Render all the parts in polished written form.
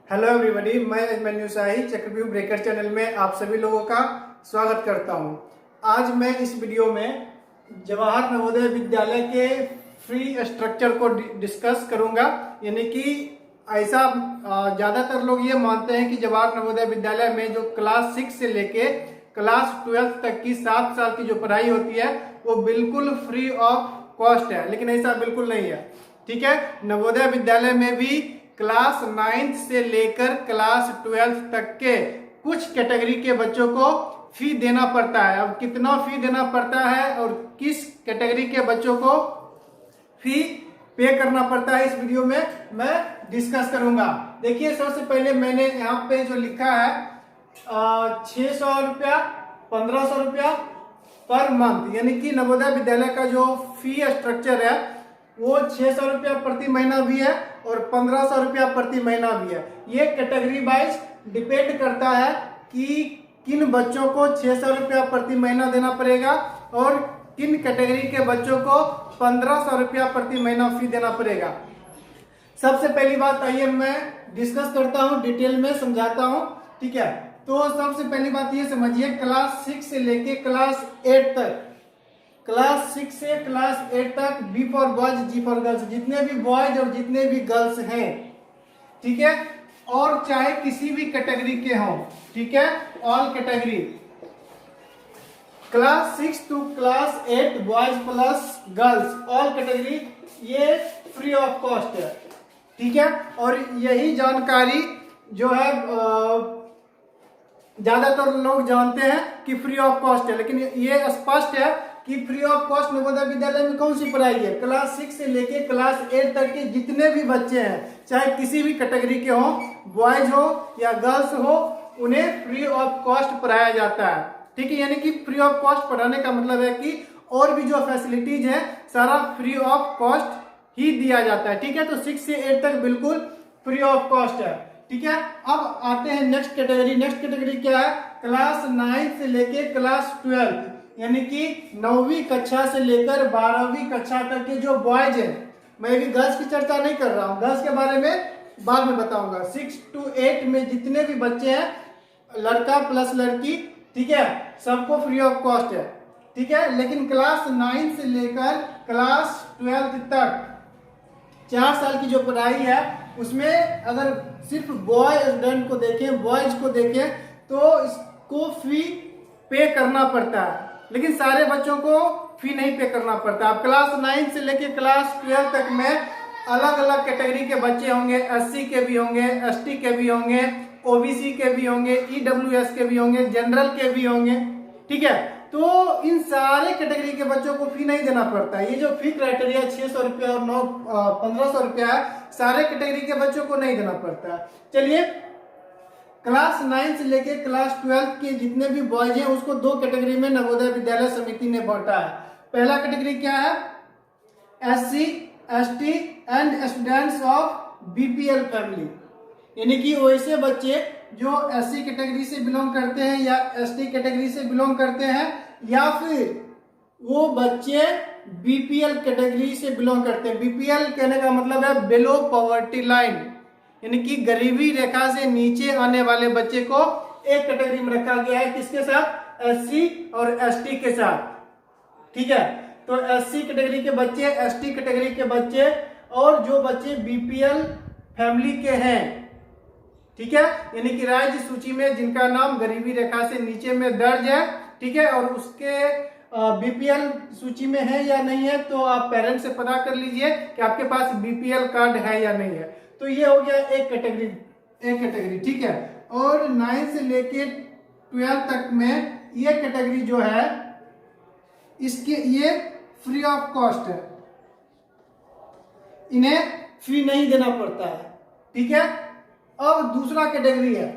Hello everybody, मैं अभिमन्यु शाही चक्रव्यूह breaker channel में आप सभी लोगों का स्वागत करता हूं। आज मैं इस वीडियो में जवाहर नवोदय विद्यालय के फ्री स्ट्रक्चर को डिस्कस करूंगा। यानी कि ऐसा ज़्यादातर लोग ये मानते हैं कि जवाहर नवोदय विद्यालय में जो क्लास 6 से लेके क्लास 12 तक की 7 साल की जो पढ़ाई होती है वो बिल्कुल फ्री ऑफ कॉस्ट है, लेकिन ऐसा बिल्कुल नहीं है। ठीक है, नवोदय विद्यालय में भी क्लास 9 से लेकर क्लास 12 तक के कुछ कैटेगरी के बच्चों को फी देना पड़ता है। अब कितना फी देना पड़ता है और किस कैटेगरी के बच्चों को फी पे करना पड़ता है, इस वीडियो में मैं डिस्कस करूंगा। देखिए, सबसे पहले मैंने यहाँ पे जो लिखा है 600 रुपया, 1500 रुपया पर मंथ, यानी कि नवोदय विद्यालय का जो फी स्ट्रक्चर है वो 600 रुपया प्रति महीना भी है और 1500 रुपया प्रति महीना भी है। ये कैटेगरी वाइज डिपेंड करता है कि किन बच्चों को 600 रुपया प्रति महीना देना पड़ेगा और किन कैटेगरी के बच्चों को 1500 रुपया प्रति महीना फी देना पड़ेगा। सबसे पहली बात आइए मैं डिस्कस करता हूँ, डिटेल में समझाता हूँ। ठीक है, तो सबसे पहली बात ये समझिए, क्लास 6 से लेके क्लास 8 तक, क्लास 6 से क्लास 8 तक B for boys, G for girls, जितने भी बॉयज और जितने भी गर्ल्स हैं, ठीक है, और चाहे किसी भी कैटेगरी के हों, ठीक है, all category, class 6 to class 8 boys plus girls, all category, ये फ्री ऑफ कॉस्ट है। ठीक है, और यही जानकारी जो है ज्यादातर लोग जानते हैं कि फ्री ऑफ कॉस्ट है, लेकिन ये स्पष्ट है कि free of cost Navodaya Vidyalaya में कौन सी पढ़ाई है। क्लास 6 से लेके क्लास 8 तक के जितने भी बच्चे हैं, चाहे किसी भी कैटेगरी के हों, बॉयज हो या गर्ल्स हो, उन्हें फ्री ऑफ कॉस्ट पढ़ाया जाता है। ठीक है, यानी कि फ्री ऑफ कॉस्ट पढ़ाने का मतलब है कि और भी जो फैसिलिटीज है सारा फ्री ऑफ कॉस्ट ही दिया जाता है। ठीक है, तो 6 से 8 तक बिल्कुल फ्री ऑफ कॉस्ट है। ठीक है, अब आते हैं नेक्स्ट कैटेगरी। नेक्स्ट कैटेगरी क्या है? क्लास 9 से लेके क्लास 12, यानी कि 9वीं कक्षा से लेकर 12वीं कक्षा तक के जो बॉयज हैं, मैं भी गर्ल्स की चर्चा नहीं कर रहा हूँ, गर्ल्स के बारे में बाद में बताऊंगा। 6 to 8 में जितने भी बच्चे हैं, लड़का प्लस लड़की, ठीक है, सबको फ्री ऑफ कॉस्ट है। ठीक है, लेकिन क्लास 9 से लेकर क्लास 12 तक 4 साल की जो पढ़ाई है उसमें अगर सिर्फ बॉय स्टूडेंट को देखें, बॉयज को देखें, तो इसको फी पे करना पड़ता है, लेकिन सारे बच्चों को फी नहीं पे करना पड़ता। अब क्लास 9 से लेके क्लास 12 तक में अलग अलग कैटेगरी के बच्चे होंगे, एससी के भी होंगे, एसटी के भी होंगे, ओबीसी के भी होंगे, ईडब्ल्यूएस के भी होंगे, जनरल के भी होंगे। ठीक है, तो इन सारे कैटेगरी के बच्चों को फी नहीं देना पड़ता है। ये जो फी क्राइटेरिया 600 रुपया और 1500 रुपया है, सारे कैटेगरी के बच्चों को नहीं देना पड़ता है। चलिए, क्लास 9 से लेके क्लास 12 के जितने भी बॉयज हैं उसको 2 कैटेगरी में नवोदय विद्यालय समिति ने बांटा है। पहला कैटेगरी क्या है? SC, ST and students of BPL family, यानी कि वैसे बच्चे जो एससी कैटेगरी से बिलोंग करते हैं या एसटी कैटेगरी से बिलोंग करते हैं, या फिर वो बच्चे बीपीएल कैटेगरी से बिलोंग करते हैं। बीपीएल कहने का मतलब है बिलो पॉवर्टी लाइन, यानी कि गरीबी रेखा से नीचे आने वाले बच्चे को एक कैटेगरी में रखा गया है। किसके साथ? एससी और एसटी के साथ। ठीक है, तो एससी कैटेगरी के बच्चे, एसटी कैटेगरी के बच्चे और जो बच्चे बीपीएल फैमिली के हैं, ठीक है, यानी कि राज्य सूची में जिनका नाम गरीबी रेखा से नीचे में दर्ज है, ठीक है, और उसके बीपीएल सूची में है या नहीं है, तो आप पेरेंट्स से पता कर लीजिए कि आपके पास बीपीएल कार्ड है या नहीं है। तो ये हो गया एक कैटेगरी। ठीक है, और 9 से लेके 12 तक में ये कैटेगरी जो है, इसके ये फ्री ऑफ कॉस्ट है, इन्हें फी नहीं देना पड़ता है। ठीक है, अब दूसरा कैटेगरी है।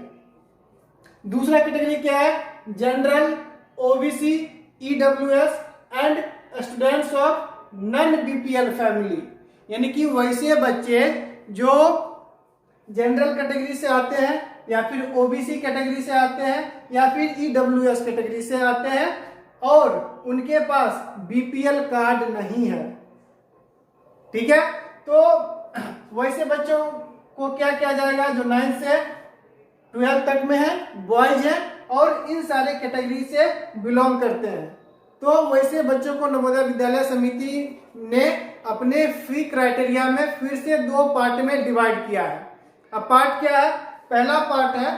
दूसरा कैटेगरी क्या है? General, OBC, EWS and students of non BPL family, यानी कि वैसे बच्चे जो जनरल कैटेगरी से आते हैं या फिर ओबीसी कैटेगरी से आते हैं या फिर ईडब्ल्यूएस कैटेगरी से आते हैं और उनके पास बीपीएल कार्ड नहीं है। ठीक है, तो वैसे बच्चों को क्या किया जाएगा, जो 9 से 12 तक में है, बॉयज है और इन सारे कैटेगरी से बिलोंग करते हैं। तो वैसे बच्चों को नवोदय विद्यालय समिति ने अपने फी क्राइटेरिया में फिर से 2 पार्ट में डिवाइड किया है। अब पार्ट क्या है, पहला पार्ट है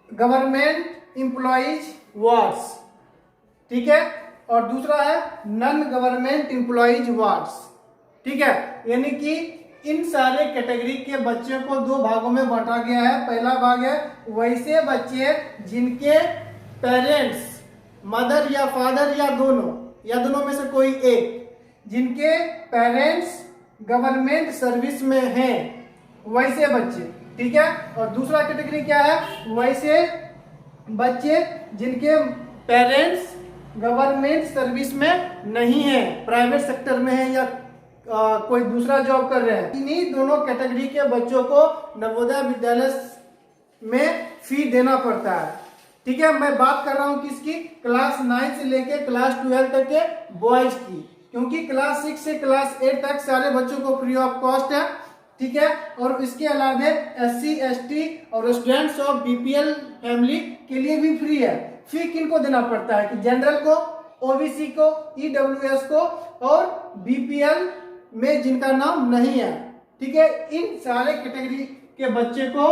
गवर्नमेंट एम्प्लॉइज वार्ड्स, ठीक है, और दूसरा है नॉन गवर्नमेंट एम्प्लॉइज वार्ड्स, ठीक है। यानी कि इन सारे कैटेगरी के बच्चों को 2 भागों में बांटा गया है। पहला भाग है वैसे बच्चे जिनके पेरेंट्स, मदर या फादर या दोनों में से कोई एक, जिनके पेरेंट्स गवर्नमेंट सर्विस में हैं, वैसे बच्चे, ठीक है। और दूसरा कैटेगरी क्या है, वैसे बच्चे जिनके पेरेंट्स गवर्नमेंट सर्विस में नहीं है, प्राइवेट सेक्टर में है या कोई दूसरा जॉब कर रहे हैं। इन्हीं दोनों कैटेगरी के बच्चों को नवोदय विद्यालय में फी देना पड़ता है, ठीक है। मैं बात कर रहा हूं किसकी, क्लास 9 से लेके क्लास 12 तक के बॉयज की, क्योंकि क्लास 6 से क्लास 8 तक सारे बच्चों को फ्री ऑफ कॉस्ट है, ठीक है। और इसके अलावा SC ST और स्टूडेंट्स ऑफ BPL फैमिली के लिए भी फ्री है। फी किनको देना पड़ता है कि जनरल को, OBC को, EWS को और BPL में जिनका नाम नहीं है, ठीक है, इन सारे कैटेगरी के बच्चे को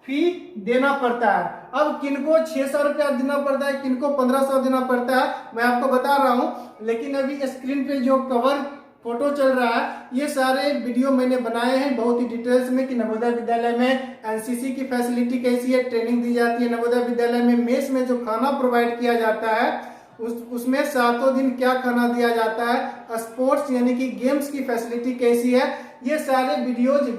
फी देना पड़ता है। अब किनको 600 रुपया देना पड़ता है, किनको 1500 देना पड़ता है, मैं आपको बता रहा हूं। लेकिन अभी स्क्रीन पे जो कवर फोटो चल रहा है, ये सारे वीडियो मैंने बनाए हैं बहुत ही डिटेल्स में कि नवोदय विद्यालय में NCC की फैसिलिटी कैसी है, ट्रेनिंग दी जाती है, नवोदय विद्यालय में मेस में जो खाना प्रोवाइड किया जाता है उसमें 7 दिन क्या खाना दिया जाता है, स्पोर्ट्स यानी कि गेम्स की फैसिलिटी कैसी है, ये सारे वीडियोज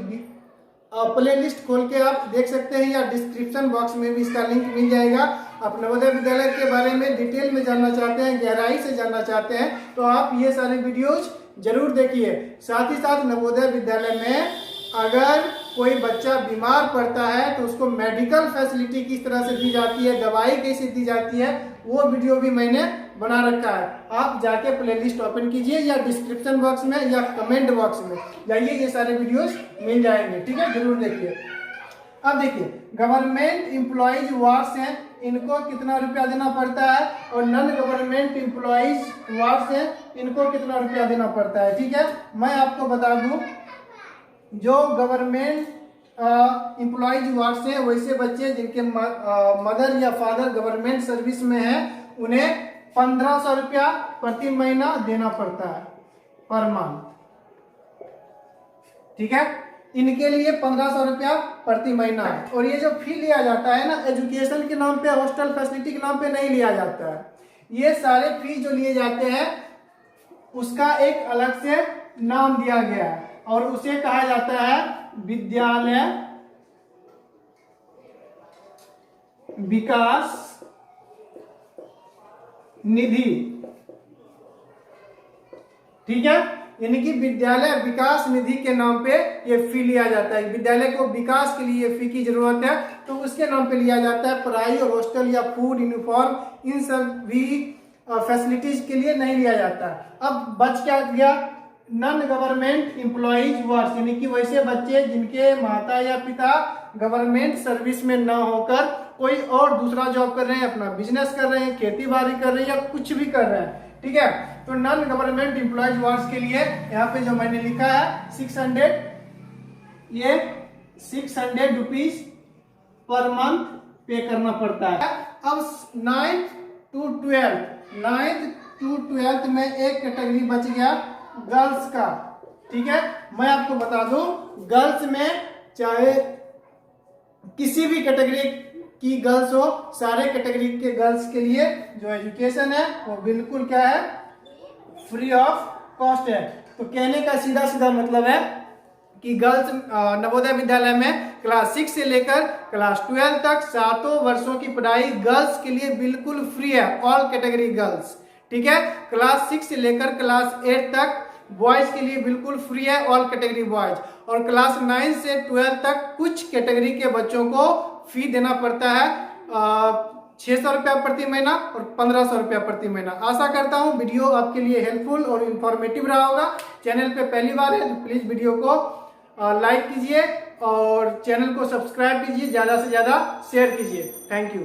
प्ले लिस्ट खोल के आप देख सकते हैं या डिस्क्रिप्शन बॉक्स में भी इसका लिंक मिल जाएगा। आप नवोदय विद्यालय के बारे में डिटेल में जानना चाहते हैं, गहराई से जानना चाहते हैं, तो आप ये सारे वीडियोज जरूर देखिए। साथ ही साथ नवोदय विद्यालय में अगर कोई बच्चा बीमार पड़ता है तो उसको मेडिकल फैसिलिटी किस तरह से दी जाती है, दवाई कैसे दी जाती है, वो वीडियो भी मैंने बना रखा है। आप जाके प्लेलिस्ट ओपन कीजिए या डिस्क्रिप्शन बॉक्स में या कमेंट बॉक्स में जाइए, ये सारे वीडियोस मिल जाएंगे, ठीक है, जरूर देखिए। अब देखिए गवर्नमेंट एम्प्लॉइज वार्ड्स हैं, इनको कितना रुपया देना पड़ता है, और नॉन गवर्नमेंट एम्प्लॉइज वार्ड्स हैं, इनको कितना रुपया देना पड़ता है, ठीक है। मैं आपको बता दूं, जो गवर्नमेंट एम्प्लॉइज वार्ड्स हैं, वैसे बच्चे जिनके मदर या फादर गवर्नमेंट सर्विस में है, उन्हें 1500 रुपया प्रति महीना देना पड़ता है, पर मंथ, ठीक है। इनके लिए 1500 रुपया प्रति महीना है। और ये जो फी लिया जाता है ना, एजुकेशन के नाम पे, हॉस्टल फैसिलिटी के नाम पे नहीं लिया जाता है। ये सारे फी जो लिए जाते हैं उसका एक अलग से नाम दिया गया है और उसे कहा जाता है विद्यालय विकास निधि, ठीक है। यानी कि विद्यालय विकास निधि के नाम पे ये फी लिया जाता है। विद्यालय को विकास के लिए फी की जरूरत है तो उसके नाम पे लिया जाता है। पढ़ाई और हॉस्टल या फूड, यूनिफॉर्म, इन सब भी फैसिलिटीज के लिए नहीं लिया जाता। अब बच क्या गया, नॉन गवर्नमेंट एम्प्लॉइज वर्स, यानी कि वैसे बच्चे जिनके माता या पिता गवर्नमेंट सर्विस में न होकर कोई और दूसरा जॉब कर रहे हैं, अपना बिजनेस कर रहे हैं, खेती बाड़ी कर रहे हैं या कुछ भी कर रहे हैं, ठीक है। तो नॉन गवर्नमेंट एम्प्लॉइज वर्स के लिए यहाँ पे जो मैंने लिखा है 600, ये 600 रुपीज पर मंथ पे करना पड़ता है। अब 9th to 12th में एक कैटेगरी बच गया गर्ल्स का, ठीक है। मैं आपको बता दूं, गर्ल्स में चाहे किसी भी कैटेगरी की गर्ल्स हो, सारे कैटेगरी के गर्ल्स के लिए जो एजुकेशन है वो बिल्कुल क्या है, फ्री ऑफ कॉस्ट है। तो कहने का सीधा सीधा मतलब है कि गर्ल्स नवोदय विद्यालय में क्लास 6 से लेकर क्लास 12 तक 7 वर्षों की पढ़ाई गर्ल्स के लिए बिल्कुल फ्री है, ऑल कैटेगरी गर्ल्स, ठीक है। क्लास 6 से लेकर क्लास 8 तक बॉयज के लिए बिल्कुल फ्री है, ऑल कैटेगरी बॉयज। और क्लास 9 से 12 तक कुछ कैटेगरी के बच्चों को फी देना पड़ता है 600 रुपया प्रति महीना और 1500 रुपया प्रति महीना। आशा करता हूँ वीडियो आपके लिए हेल्पफुल और इन्फॉर्मेटिव रहा होगा। चैनल पे पहली बार है तो प्लीज वीडियो को लाइक कीजिए और चैनल को सब्सक्राइब कीजिए, ज़्यादा से ज़्यादा शेयर कीजिए। Thank you.